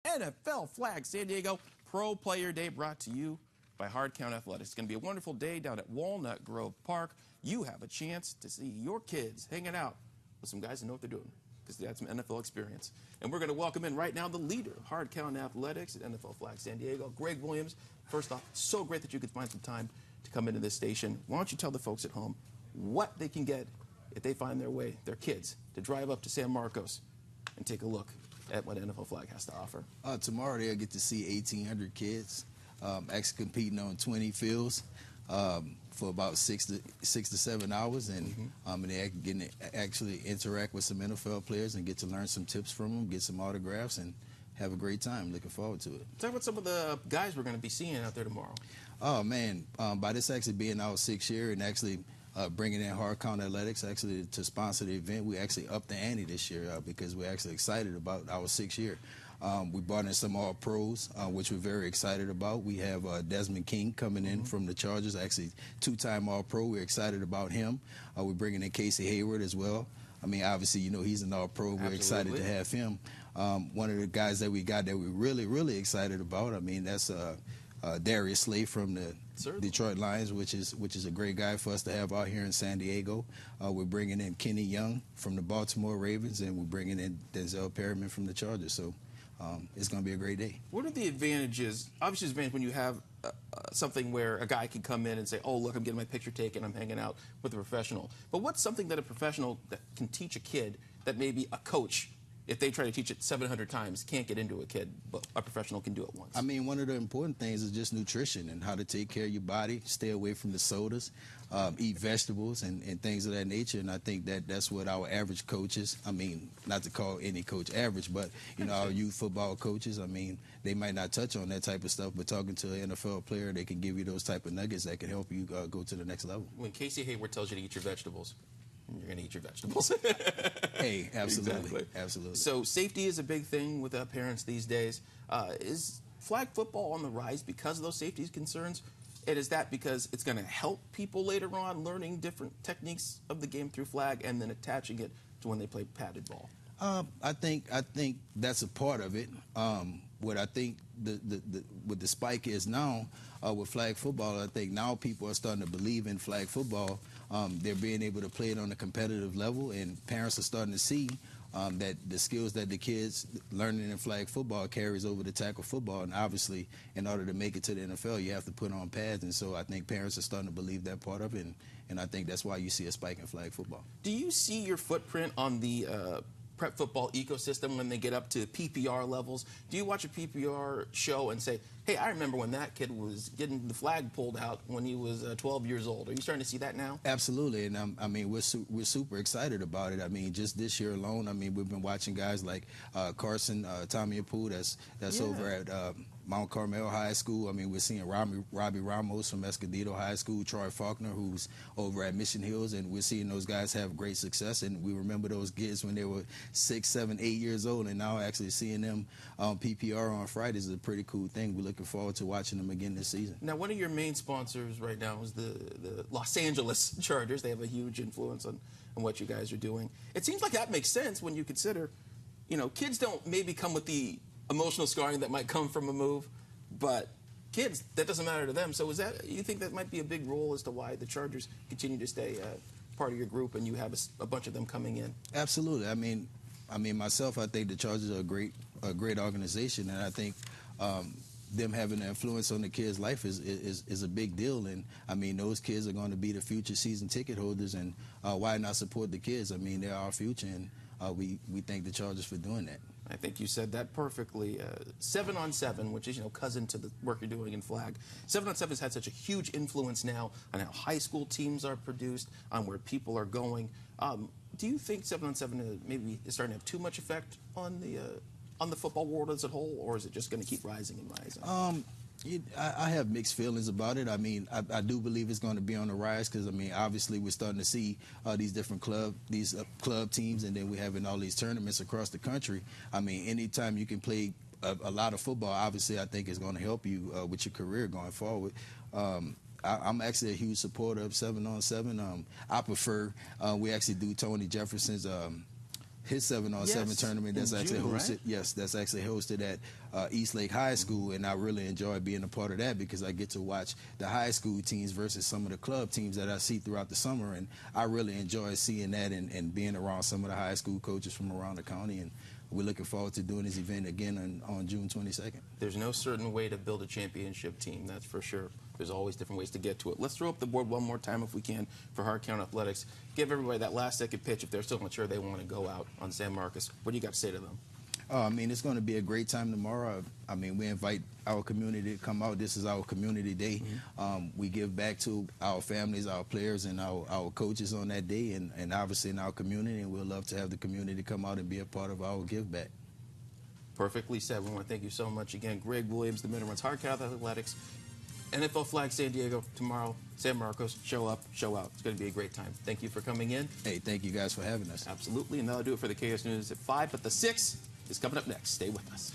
NFL Flag San Diego Pro Player Day, brought to you by Hard Count Athletics. It's going to be a wonderful day down at Walnut Grove Park. You have a chance to see your kids hanging out with some guys who know what they're doing, because they had some NFL experience. And we're going to welcome in right now the leader of Hard Count Athletics at NFL Flag San Diego, Greg Williams. First off, so great that you could find some time to come into this station. Why don't you tell the folks at home what they can get if they find their way, their kids, to drive up to San Marcos and take a look at what NFL Flag has to offer. Tomorrow they'll get to see 1,800 kids actually competing on 20 fields for about 6 to 7 hours, and they can actually interact with some NFL players and get to learn some tips from them, get some autographs, and have a great time. Looking forward to it. Talk about some of the guys we're going to be seeing out there tomorrow. Oh man, by this actually being our 6th year and actually bringing in Hard Count Athletics actually to sponsor the event, we actually upped the ante this year because we're actually excited about our 6th year. We brought in some All-Pros, which we're very excited about. We have Desmond King coming in from the Chargers, actually 2-time All-Pro. We're excited about him. We're bringing in Casey Hayward as well. I mean, obviously, you know, he's an All-Pro. We're excited to have him. One of the guys that we got that we're really, really excited about, I mean, that's Darius Slay from the Detroit Lions, which is a great guy for us to have out here in San Diego. We're bringing in Kenny Young from the Baltimore Ravens, and we're bringing in Denzel Perryman from the Chargers. So it's going to be a great day. What are the advantages? Obviously, the advantage when you have something where a guy can come in and say, oh, look, I'm getting my picture taken, I'm hanging out with a professional. But what's something that a professional that can teach a kid that maybe a coach, if they try to teach it 700 times, can't get into a kid, but a professional can do it once? I mean, one of the important things is just nutrition and how to take care of your body, stay away from the sodas, eat vegetables and things of that nature. And I think that's what our average coaches, I mean, not to call any coach average, but, you know, our youth football coaches, I mean, they might not touch on that type of stuff, but talking to an NFL player, they can give you those type of nuggets that can help you go to the next level. When Casey Hayward tells you to eat your vegetables, you're going to eat your vegetables. Hey, absolutely. Exactly. Absolutely. So safety is a big thing with parents these days. Is flag football on the rise because of those safety concerns? And is that because it's going to help people later on learning different techniques of the game through flag and then attaching it to when they play padded ball? I think that's a part of it. What I think what the spike is now with flag football, I think now people are starting to believe in flag football. They're being able to play it on a competitive level, and parents are starting to see that the skills that the kids learning in flag football carries over to tackle football. And obviously, in order to make it to the NFL, you have to put on pads. And so I think parents are starting to believe that part of it, and I think that's why you see a spike in flag football. Do you see your footprint on the prep football ecosystem when they get up to PPR levels? Do you watch a PPR show and say, hey, I remember when that kid was getting the flag pulled out when he was 12 years old? Are you starting to see that now? Absolutely, and I mean, we're super excited about it. I mean, just this year alone, I mean, we've been watching guys like Carson Tomiapou, that's over at Mount Carmel High School. I mean, we're seeing Robbie Ramos from Escondido High School, Troy Faulkner, who's over at Mission Hills, and we're seeing those guys have great success. And we remember those kids when they were 6, 7, 8 years old, and now actually seeing them on PPR on Fridays is a pretty cool thing. We're looking forward to watching them again this season. Now, one of your main sponsors right now is the Los Angeles Chargers. They have a huge influence on what you guys are doing. It seems like that makes sense when you consider, you know, kids don't maybe come with the emotional scarring that might come from a move, but kids, that doesn't matter to them. So is that, you think that might be a big role as to why the Chargers continue to stay part of your group and you have a bunch of them coming in? Absolutely. I mean myself, I think the Chargers are a great organization, and I think them having an influence on the kids' life is a big deal. And I mean, those kids are going to be the future season ticket holders, and why not support the kids? I mean, they're our future, and we thank the Chargers for doing that. I think you said that perfectly. 7-on-7, which is, you know, cousin to the work you're doing in flag. 7-on-7 has had such a huge influence now on how high school teams are produced, on where people are going. Do you think 7-on-7 maybe is starting to have too much effect on the football world as a whole, or is it just going to keep rising and rising? I have mixed feelings about it. I mean, I do believe it's going to be on the rise because, I mean, obviously we're starting to see these different club teams, and then we're having all these tournaments across the country. I mean, anytime you can play a lot of football, obviously I think it's going to help you with your career going forward. I'm actually a huge supporter of 7-on-7. I prefer, we actually do Tony Jefferson's his 7-on-7 Yes, tournament in that's actually June, hosted. right? Yes, that's actually hosted at East Lake High School, and I really enjoy being a part of that because I get to watch the high school teams versus some of the club teams that I see throughout the summer, and I really enjoy seeing that and being around some of the high school coaches from around the county. And we're looking forward to doing this event again on June 22nd. There's no certain way to build a championship team, that's for sure. There's always different ways to get to it. Let's throw up the board one more time if we can for Hard Count Athletics. Give everybody that last-second pitch if they're still not sure they want to go out on San Marcos. What do you got to say to them? I mean, it's going to be a great time tomorrow. I mean, we invite our community to come out. This is our community day. We give back to our families, our players, and our coaches on that day, and obviously in our community, and we'd love to have the community come out and be a part of our give back. Perfectly said. We want to thank you so much again. Greg Williams, the man who runs Hard Count Athletics. NFL Flag San Diego tomorrow. San Marcos, show up, show out. It's going to be a great time. Thank you for coming in. Hey, thank you guys for having us. Absolutely. And that'll do it for the KS News at 5. But the 6 is coming up next. Stay with us.